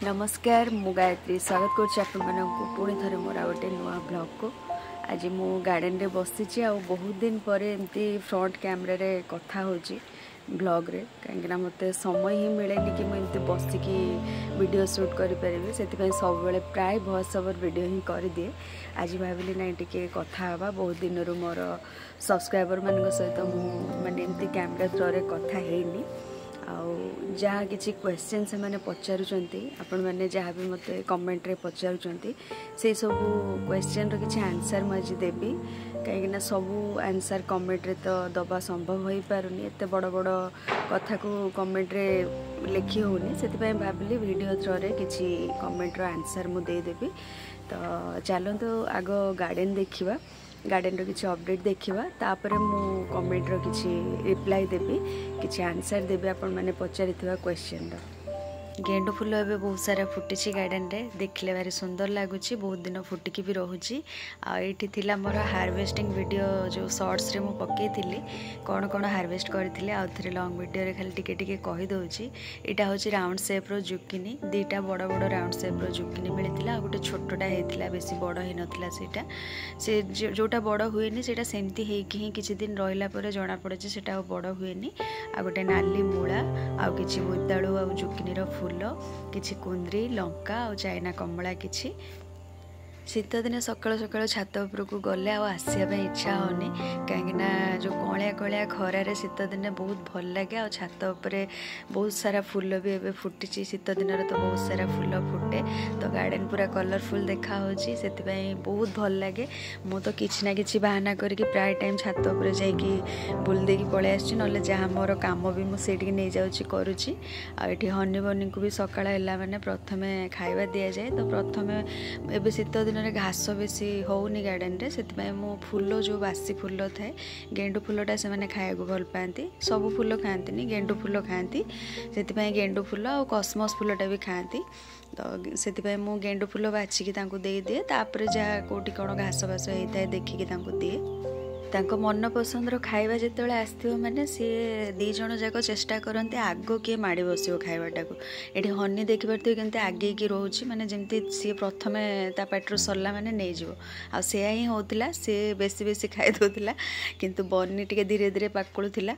नमस्कार मु गायत्री स्वागत करूँ पुणी थे मोर गोटे नुआ ब्लॉग को। आज मु गार्डन रे बसी आ बहुत दिन पर एमती फ्रंट कैमरा रे कथा होची ब्लॉग रे कहीं मत समय ही मिले कि मुझे बसिकी वीडियो शूट करें से सब बेले प्राय वॉइस ओवर वीडियो ही कर दिए। आज भाविली ना टिके कथा हवा बहुत दिन मोर सब्सक्राइबर मान सहित मुझे एमती कैमरा थ्रो रे कथा हेनी जहाँ किसी क्वेश्चन से मैंने पचारुचंती आपण मैंने जहाँ भी मत कमेंट रे पचारुचंती से सब क्वेश्चन रो किसी आंसर मुझे देवी कहीं सबू आंसर कमेंट रे तो दबा संभव हो पारुनी एत बड़ बड़ कथा को कमेंट रे लिखी होनी से भाविली वीडियो थ्रो रे किसी कमेंट रो आंसर मुझे देवी। तो चलते आग गार्डन देखा गार्डन रो किसी अपडेट देखा तापर मु कमेंट रो किसी रिप्लाई देवी किसी आंसर देवी आपण मैंने पचारि क्वेश्चन रो। गेंडु फूल एवं बहुत सारा फुटी गार्डन रे देखले भारी सुंदर लगुच बहुत दिन फुटिकी भी रोची आठी थिला मोर हार्वेस्टिंग वीडियो जो शॉर्ट्स रे मु पकई थी कौन कौन हार्वेस्ट करथिले आ थरे लॉन्ग वीडियो रे खाली टिके टिके कहि दउची। एटा होची राउंड शेप रो जुकिनी दीटा बड़ बड़ राउंड शेप रो जुकिनी मिलिथिला आ गोटे छोटटा हेतिला बेसी बड़ हे नथिला सेटा से जोटा बड़ हुएनी सेटा सेमती हेकी ही किछि दिन रहिला परे जणा पड़े जे सेटा बड़ हुएनी आ गोटे नाली मूला आ किछि बोइताळू आ जुकिनी रो फूल किछि कुंद्री लंका और चाइना कमला किछि शीत दिन सकाल सकाल छात उपरक गले आसवाई इच्छा होनी कहीं जो कलिया कलिया खरारे शीत दिन बहुत भल लगे आ छात उपरे बहुत सारा फूल भी एबे फुटी शीत दिन तो बहुत सारा फूल फुटे तो गार्डन पूरा कलरफुल देखा होची से बहुत भल लगे। मु तो किछि ना किछि बहाना करके प्राय टाइम छात उपरे जाइकी बुल देकी पळै आछि नले जहाँ मोर काम भी मुझे नहीं जाउची करूची आ एठी हनी बनी को भी सकाळ हैला माने प्रथमे खाइबा दिया जाए तो प्रथमे एबे शीत दिन घास बेसी होनी गार्डन रे से मो फूल जो बासी फूल थाए गेंडु फूलटा से मैंने खाया भल पाती सब फूल खाती गेंडु फूल खाती से गेंडु फूल और कस्मस फूलटा भी खाती तो से मु गेंडु फूल बाछिकी दे दिए तापर जहाँ कौटी कौन घास बास होता है देखिकी दिए तांको मन पसंद रो खाइबा जेतेबेले आस्थिबो माने सी दी जण जाक चेष्टा करते आग किए माड़ी बसिबो खाइबाटा को एठी हनी देखि परते केनते आगे की रोची माने जेमती सी प्रथमे ता पेट्रो सरला माने नै जिवो आ सेया ही होतिला से बेसी बेसी खाइ दोतिला किंतु बन्नी टिके धीरे धीरे पाकुळुथिला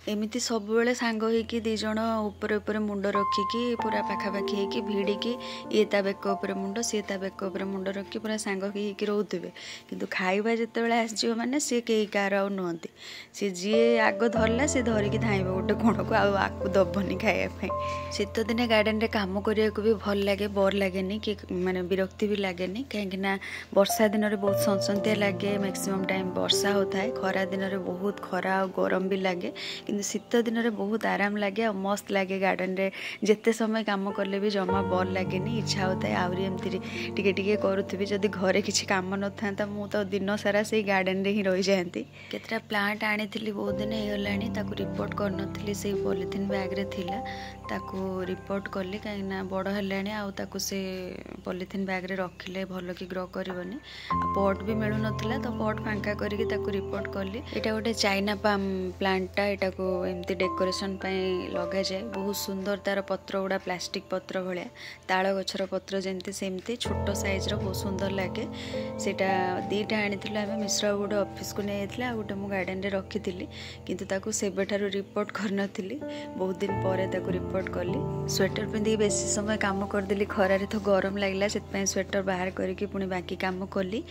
एमती सब बेले सांग होइकी दी जण ऊपर ऊपर मुंड रखिकी पूरा पाखापाखि होइकी भिड़िकी ये ता बेक ऊपर मुंड सी ता बेक ऊपर मुंड रखी पूरा सांग होइकी रोथुबे किंतु खाइबा जेतेबेले आसीजिवो माने सी केही कार आ नुहंती सी जी आग धरला सी धरिकी धाइबो गोटे कोण को आकु दबनी खाइया पई। शीत दिने गार्डन रे काम करिया को भी भल लागे बोर लागेनी कि माने विरक्ति भी लागेनी कहीं ना वर्षा दिन रे बहुत सनसनतिया लागे मैक्सिमम टाइम वर्षा होता है खरा दिन रे बहुत खरा और गरम भी लागे शीत दिन रे बहुत आराम लगे और मस्त लगे गार्डन रे जिते समय काम कले भी जमा बोर लगे इच्छा होता है आहरी एमती टिके टिके करूथी जदि घरे किसी काम न था मु तो दिन सारा से गार्डन रे ही रही जाती केतरा प्लांट आनी बहुत दिन होगलानी ताकू रिपोर्ट करनी से पॉलिथिन बैग रे थिला ताकू रिपोर्ट कली कहीं बड़ है आकु से पॉलिथिन बैग रे रखिले भल कि ग्रो करबनी पॉट भी मिलू नथिला तो पॉट फांका करके ताकू रिपोर्ट कली एटा गोटे चाइना पाम प्लांटटा एटा को एमती डेकोरेशन पाई लगा जाए बहुत सुंदर तार पत्र गुड़ा प्लास्टिक पत्र भाया ताल गछर पत्र जमती सेमती छोट साइज रो बहुत सुंदर लगे सेटा दीटा आनी आम मिश्रा गोटे ऑफिस को नहीं जाता गोटे मु गार्डन रे रखी किंतु ताकू सेबेठारु रिपोर्ट करनथिली बहुत दिन पर ताकू रिपोर्ट कली स्वेटर पिंधि बेसी समय काम करदेली खरारे तो गरम लगला से स्वेटर बाहर करके पुणी बाकी काम कली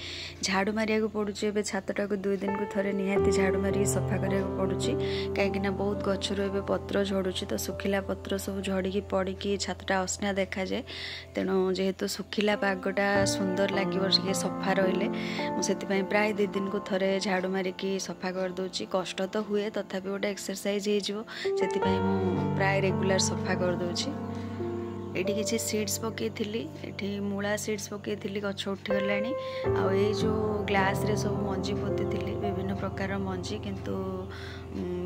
झाड़ू मारिया पड़ुची ए छातटा को 2 दिन को थरे निहाती झाड़ू मारी सफा करिया पड़ुची कहीं बहुत गचर ए पत्र झड़ुची तो सुखिला पत्र सब झड़िकी पड़ी छातटा असना देखा जाए तेणु जेहेतु सुखिला पागटा सुंदर लगे सफा रहिले मुझे प्राय 2 दिन को थरे झाड़ू मारिकी सफा करदे कष्ट तो हुए तथापि गोटे एक्सरसाइज हो प्राय रेगुलर सफा करदे। एठी किसी सीड्स पकई थी मूला सीड्स पकई गछ उठीगला आ जो ग्लास रे सब मंजी पोती विभिन्न प्रकार मंजी किंतु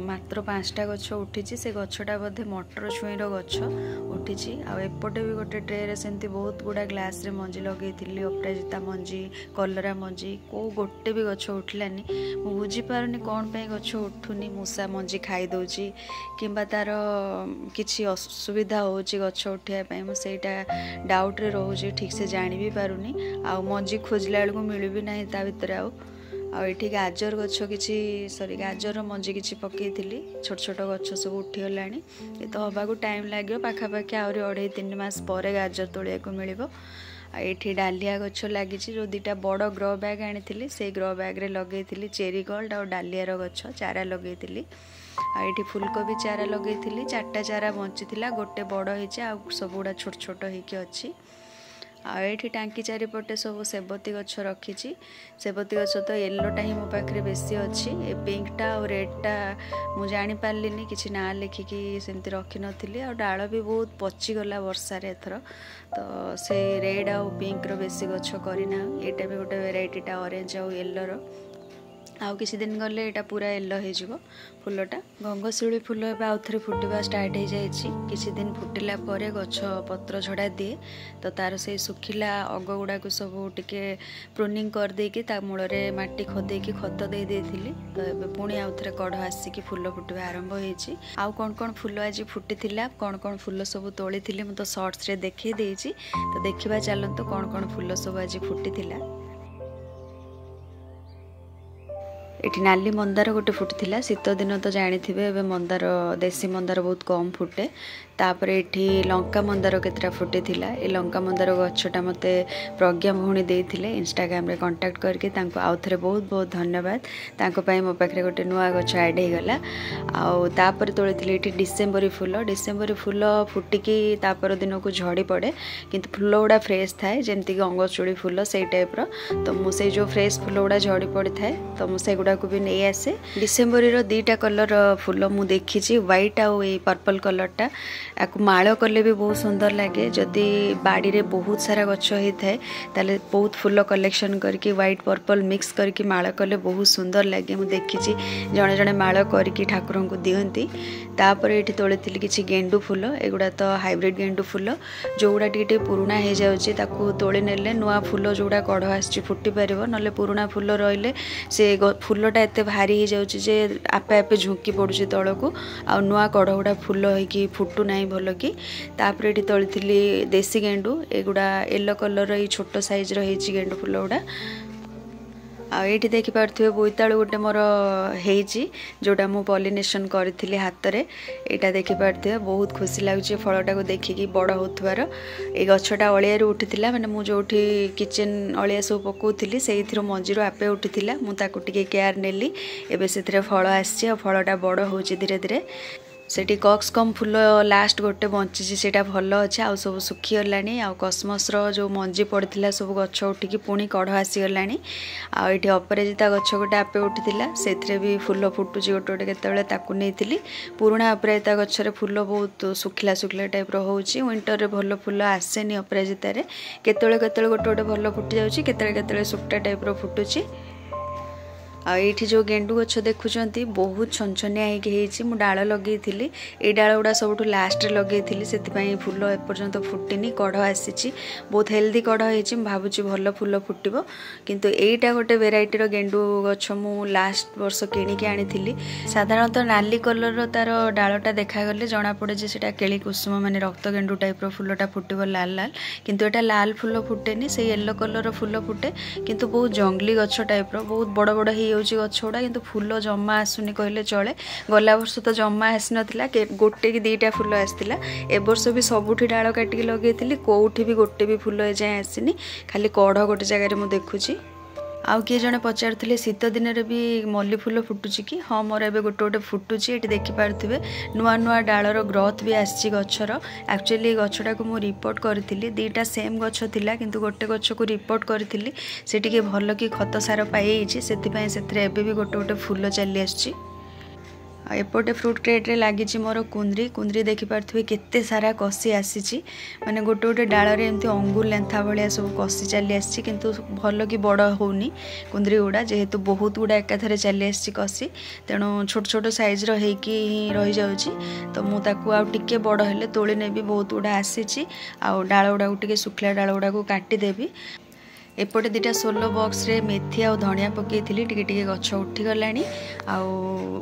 मात्र 5टा गछ उठी से गछटा बोधे मटर छुईर गछ उठी आएपटे भी गोटे ट्रे सेमती बहुत गुड़ा ग्लास रे मंजी लगे अपराजिता मंजी कलरा मंजी को गोटे भी गछ उठलानी मु बुझी पारुनी कौन पे गछ उठुनी मूषा मंजी खाई दउची किंबा तार किछि असुविधा होची गछ उठिया पई मु सेटा डाउट रे रहउची ठीक से जानि भी पारुनी आ मंजी खोजला बेलको मिलु भी नाही ता भितर आठी गाजर गछ किछि सॉरी गाजर मंजी किछि पकई छोट छोट गछ सब उठीगला ये तो हवा को टाइम लगे पाखापाखि आहरी 2.5-3 मास पर गाजर तोलिया को मिलिबो। ये डालिया गछ लगी जो 2टा बड़ ग्रो बैग आनी से ग्रो बैग रे लगे चेरी गोल्ड और डालियार गछ चारा लगे ये फुलकोबी चारा लगे 4टा चारा बंची गोटे बड़ होइचे आ सब गुड़ा छोट छोट होइके अच्छी आठी टांकी चारिपटे सब सेबती गछ रखी सेबती गछ तो येलोटा ही मो पाखे बेसी अच्छी ए पिंकटा और रेडटा मु जानी पारलिनी किछि ना लिखिकी सेमती रखी नथिली आ डाल भी बहुत पचिगला वर्षा एथर तो से रेड आ पिंक रो बेसी गछ करिना एटा भी गोटे वेराइटीटा ऑरेंज आ येलोर आउ किसी दिन गले एटा पूरा येलो हो फुलटा गंगशिउली फुल आउ थे फुटवा स्टार्ट हो जाए किसी दिन फुटिला परे गछ पत्र झड़ा दिए तो तार से सुखिला अग गुड़ा को सब टिके प्रूनिंग कर देकी ता मूल रे माटी खोदेकी खत दे देथिली तो एबे पुणी आउ थे कढ़ आसिकी फुल फुटवा आरंभ होईची आउ कौन कौन फुल आज फुटी कौन कौन फुल सब तोली थी मु तो शॉर्ट्स रे देखी देइची तो देखिबा चलंतु कौन कौन फुल सब आज फुटी एठी नाली मंदार गोटे फुटी शीत दिन तो जानी थे मंदार देसी मंदार बहुत कम फुटे तापर एठी लंका मंदार केतरा फुटी ए लंका मंदार गछटा मते प्रज्ञा भौणी देइथिले इंस्टाग्राम रे कांटेक्ट करके तांको आउ थरे बहुत बहुत धन्यवाद तांको पई मो पाखरे गोटे नुआ गछ ऐड हे गला आउ तापर तोळिथिले एठी डिसेंबरी फुल फुटिकी तापर दिन को झड़ी पड़े किंतु फुल गुड़ा फ्रेश थाए जेमती गंगचूड़ी फुल से टाइप रो तो मु से जो फ्रेश फुल गुड़ा झड़ी पड़ी थाए तो मु से गुड़ा को भी नहीं आसे डिसेंबरी रो 2टा कलर फुल मु देखिछि व्हाइट आ पर्पल कलरटा आपको माल कले भी बहुत सुंदर लगे जदि बाड़ी रे बहुत सारा गछ होता है ताले बहुत फुल कलेक्शन करके व्हाइट पर्पल मिक्स करके माल कले बहुत सुंदर लगे मुझे देखी जड़े जड़े माल करके ठाकुर को दिखती तापर ये तोली किसी गेंडू फुल एगुड़ा तो हाइब्रिड गेंडू फुल जो गुड़ा टे पुराणा हो जाऊँ तोली नेले नुआ फुल जोड़ा कढ़ आसी फुटी पार ना पुराणा फुल रही से फुलटा एत भारी हो जाऊँचे आपे आपे झुंकी पड़ुची तल को आ नुआ कढ़ गुड़ा फुल होगी फुटू ना भल कि तापर ये तोली देसी गेंडू एगुड़ा येलो कलर ये छोट साइज रही गेंडू फुल गुड़ा आठी देखिपे बोईतालु गोटे मोर होती जोटा मु पॉलिनेशन करी हाथ में यहाँ देखिपे बहुत खुशी लगुच फलटा को देखिकी बड़ होथवार ये गछटा अलिया उठी माने मु जो किचेन अलिया सब पकाउली से मंजीर आपे उठी मुझे केयर नेली एबे से फल आसी फलटा बड़ हो धीरे धीरे सेठी कक्स कम फुल लास्ट गोटे बंची से भल अच्छे आउ सब सुखी गलानी आ कसमस जो मंजी पड़ता सब गछ उठिकी पुणी कढ़ आसीगला आठी अपराजिता गछ गोटे आपे उठी से भी फुल फुटुची गोटे गोटे केतले ताकू नहीं पुराणा अपराजिता गछरे फुल बहुत सुखिला सुखिला टाइप होची विंटर रे भल फुल आसेनी अपराजितार केतले केतले गोटे गोटे भल फुटी जाउची केतले केतले सुक्टा टाइप फुटुची आठी जो गेंडू गछ देखुंत बहुत छनछनिया हो डाल लगे ये डाल गुड़ा सब लास्ट लगे से फुल एपर्यंत फुटिनी कढ़ आसी बहुत हेल्दी कढ़ हो भावुँ भल फुल फुटब किंतु एटा गोटे वेराइटीर गेंडू गछ मु लास्ट वर्ष किणिकी आनी साधारणतः नाली कलर तार डालटा देखागले जना पड़े से केली कुसुम माने रक्त गेंडू टाइप फुलटा फुटब लाल लाल किंतु एटा लाल फुल फुटेनी से येलो कलर फुल फुटे किंतु बहुत जंगली गछ टाइप बहुत बड़ बड़ गछ गुड़ा किंतु फुल जमा आसुनी कहले चले गला वर्ष तो जमा आसी नाला गोटे कि 2टा फुल आसाला ए वर्ष भी सबुठी डाल काटिकी लगे कौटी भी गोटे भी फुल एजाए आसनी खाली कढ़ गोटे जगार मुझे देखुची आउ किए जड़े पचारे शीत दिन भी मल्ली फुल फुटुची कि हाँ मोर एबे गोटे गोटे फुटुची ये देखिपे नुआ नुआ डालर ग्रोथ भी आसी गछर एक्चुअली गछटा को मुझे रिपोर्ट करी 2टा सेम गछ थिला किंतु गोटे गछ को रिपोर्ट करी से टिके भल कि खत सार पाई से भी गोटे गोटे फुल चली आसुची एपटे फ्रुट क्रेट रे लगी मोर कुंद्री कुंद्री देखिपे केते सारा कसी आसी माने गोटे गोटे डाल एमती अंगुर लेंथा भाया सब कसी चली आसी किंतु भल कि बड़ होनी कुंद्री गुड़ा जेहेतु बहुत गुड़ा एकाथरे चली आसी कसी तेणु छोट छोट साइज रही रही जाऊँगी तो मुझे बड़ हेले तोली नेबी बहुत गुड़ा आसी डाल गुड़ा टे सुखला डाल गुड़ा को काटिदेवी एपटे दुटा सोलो बॉक्स रे मेथी आ धनिया पकई टे गछ उठीगला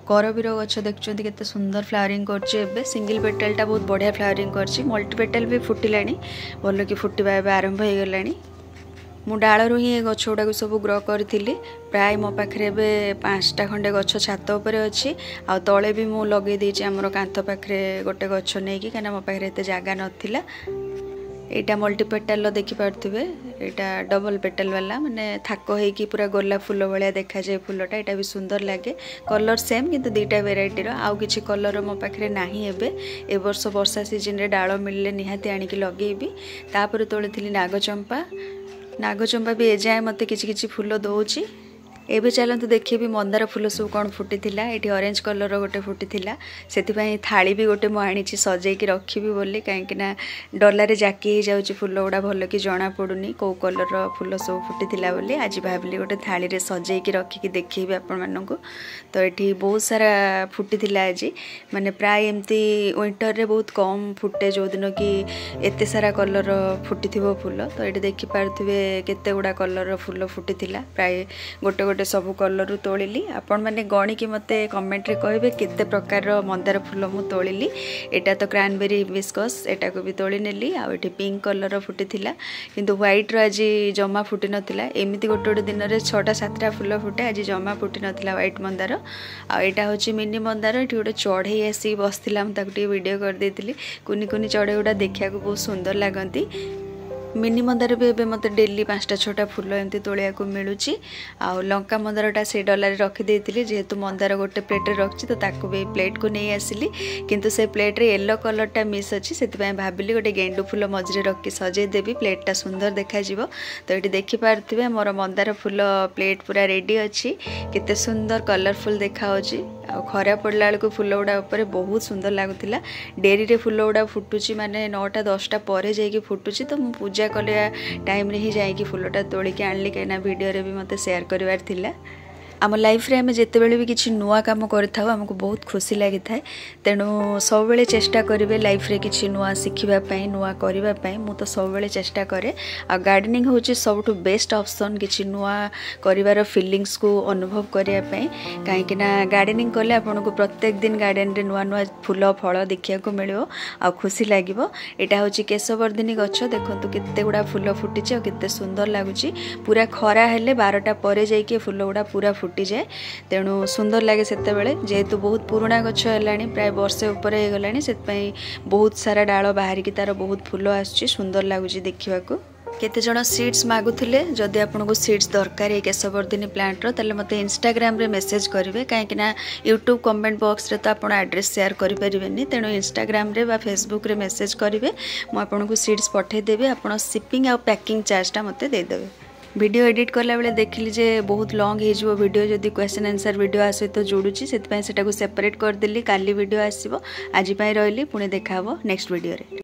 करबीर गछ देखुं केते सुंदर फ्लावरिंग कर सिंगल पेटलटा बहुत बढ़िया फ्लावरिंग कर मल्टी पेटल भी फुटिला भल कि फुटवा आरंभ हो गला मु डालू ही गछ गुड़ा सब ग्रो करी प्राय मो पाखे 5टा खंडे गछ छात उपर अच्छी आ तले भी मु लगे देछि हमर कांथ पाखे गोटे गछ नहीं कि मो पाखे एते जागा नथिला एटा मल्टी पेटाल देखिपे यहाँ डबल पेटाल वाला माने थाक होगी पूरा गोलाप फूल भाया देखा जाए फूलटा यहाँ भी सुंदर लगे कलर सेम किंतु दुईटा वेराइटीर आउ किसी कलर मो पाखे नाही ए वर्ष वर्षा सीजन रे डाल मिलले निहाती आनिकी लगेबी तापर तोली नागचंपा भी एजाए मत किछि फूल दौची एबे चलतु देखिए भी मंदार फूल सब कौन फुटी ये ऑरेंज कलर गोटे फुटी से थाली भी गोटे मुझे सजेकी रखी बोली कहीं डलारे जाकी हो जाऊँगी फूल गुड़ा भल कि जना पड़ूनी कौ कलर फूल सब फुटी बोली आज भाविली गोटे थाली रे सजेकी रखिकी देखी आपण मानक तो ये बहुत सारा फुटी आज माने प्राय एमती विंटर रे बहुत कम फुटे जो दिन कि एते सारा कलर फुटी फूल तो ये देखिपे केते गुड़ा कलर फूल फुटी प्राय गोटे गोटे सब कलर तोलिली आपण मैंने गणिकी मते कमेंट रे कहबे केते प्रकार मंदार फूल मु तोलिली एटा तो क्रैनबेरी हिबिस्कस एटा को भी तोली नेली आ एठी पिंक कलर फुटी किंतु व्हाइट रो आज जमा फुटी नथिला एमिति गोटे गोटे दिन रे 6टा 7टा फूल फुटे आज जमा फुटी नथिला व्हाइट मंदार आ एटा होची मिनी मंदार एठी गोटे चढ़ई आसी बसथिला हम ताकू टी वीडियो कर देतिली कुनी कुनी चढ़ई गुडा देखिया को बहुत सुंदर लागंती मिनी मंदार भी एबे मते डेली 5टा 6टा फूल एमती तोलिया को मिलुची आ लंका मंदारटा से डलारे रखी देथिली जेहेतु मंदार गोटे प्लेट रे रखची तो ताको भी प्लेट को नहीं आसिली किंतु से प्लेट रे येलो कलरटा मिस अछि सेति भाविली गोटे गेंडू फूल मझरे रखी सजे देवी प्लेटटा सुंदर देखा जिवो तो ये देखि पारथिबे मोर मंदार फूल प्लेट पूरा रेडी अछि केते सुंदर कलरफुल देखा होची आ खरा पड़ला बेलू फूल गुड़ा ऊपर बहुत सुंदर लगुला डेरी रे फूल गुड़ा फुटुची माने 9टा 10टा पर जाइए फुटुची तो मु पूजा कले टाइम रे ही जाइए फूलटा तोलिकी आनली कहीं वीडियो रे भी मते शेयर करिवार थिला आम लाइफ रे आम जिते भी किसी नुआ काम करमको बहुत खुशी लगी था तेणु सब बेले चेष्टा करेंगे लाइफ रे किसी नुआ शिखापी नुआ करने मु तो सब बेले चेष्टा करे आ गार्डनिंग हूँ सब बेस्ट ऑप्शन किसी नुआ कर फीलिंग्स को अनुभव करने कहीं गार्डनिंग कले आपन को प्रत्येक दिन गार्डन रे नुआ नुआ फूल फल देखा को मिल आ खुशी लगे यहाँ हूँ केशवर्धिनी गछ देखो केते गुड़ा फूल फुटी केते सुंदर लगुच पूरा खरा हेले 12टा पर जाइए फूल गुड़ा पूरा फुटी जाए तेणु सुंदर लगे सेते बेले जेहेतु बहुत पुराना गछ है प्राय वर्षे उपर हो गलानी से बहुत सारा डाल बाहर की तार बहुत फूल आसुची सुंदर लगुच देखा केते जण सीड्स मागुथिले जदि आपनको सीड्स दरकार है केशवर्धिनी प्लांट रो तले मते इंस्टाग्राम रे मेसेज करिवे काहेकि ना यूट्यूब कमेंट बॉक्स रे तो आपण एड्रेस शेयर करि परिबेनी तेणु इंस्टाग्राम रे बा फेसबुक रे मेसेज करिवे मु आपनको सीड्स पठे देबे आपण शिपिंग आ पैकिंग चार्जटा मते दे देबे वीडियो एडिट करला बेले देखली जे बहुत लॉन्ग हे जो वीडियो जदि क्वेश्चन आंसर वीडियो आ सहित जोड़ुची सेतपय सेटा को सेपरेट कर देली काली वीडियो आसीबो आज पय रहली पुणे देखा हबो नेक्स्ट वीडियो रे।